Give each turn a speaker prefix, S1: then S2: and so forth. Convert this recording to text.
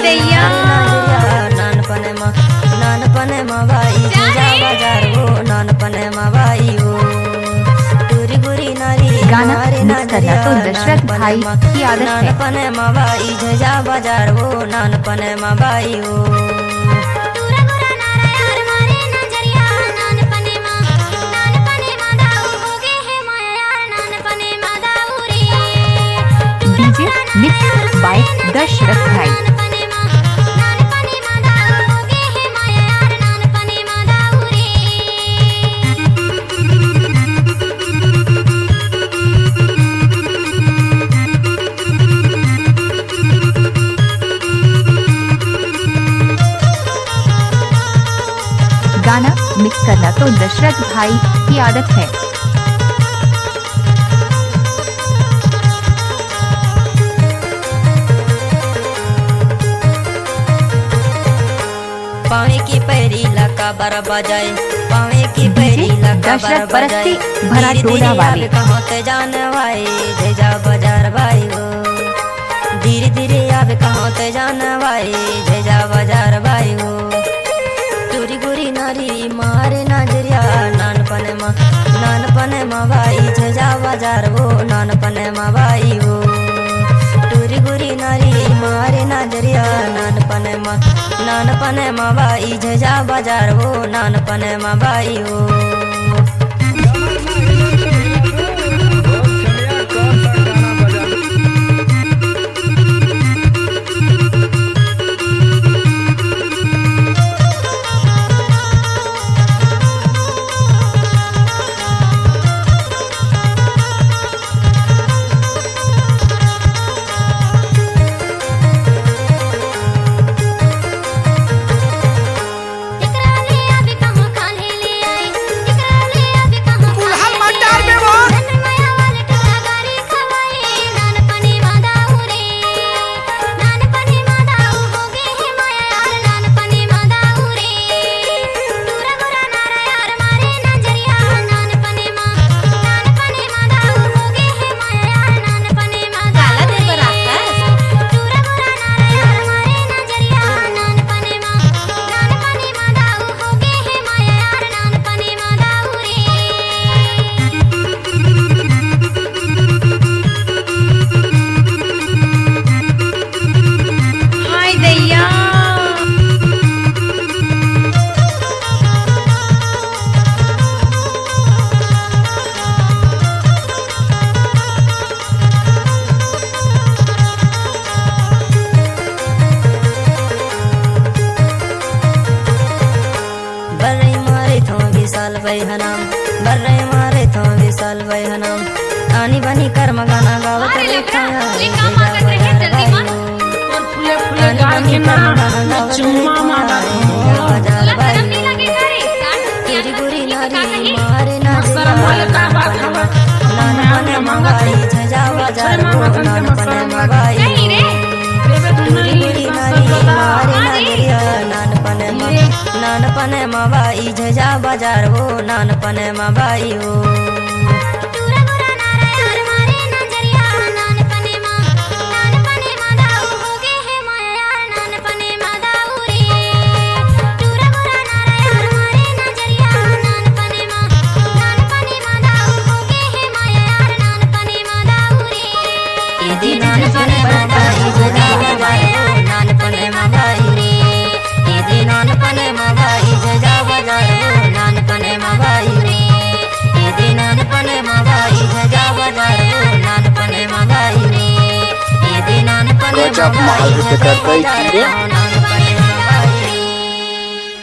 S1: दैया नानपने माबाई जा बाजार वो नानपने माबाई वो टूरी गुरी नारी
S2: गाना मिक्स करना तो दशरथ भाई की आदत है।
S1: नानपने माबाई जा बाजार वो नानपने माबाई वो
S2: डीजे मिक्स बाय दशरथ भाई। गाना मिक्स करना तो दशरथ भाई की आदत है।
S1: पावे की पैरी लका बर बजाए पावे की पैरी लका बर बजाए
S2: भरा टोला वाले
S1: कहते जाने भाई जा बाजार भाई वो धीरे धीरे आवे कहते जाने भाई जा बाजार भाई वो टूरी गुरी नारी मारे नजरिया नानपने माँ भाई जा बाजार वो नानपने माँ भाई वो टूरी गुरी नारी मारे नजरिया नानपने माँ भाई जा बाजार वो नानपने माँ भाई वो हनाम बर्रे मारे थो विशाल भाई हनाम आनी बनी कर्म गाना गावत रेखा तेरी बुरी नारी मारे नानपने मंगाई जा बाजार वो नानपने मंगाई बुरी नारी मारे नजरिया नानपने माबाई जा बाजार वो नानपने माबाई वो
S3: गजब माल करते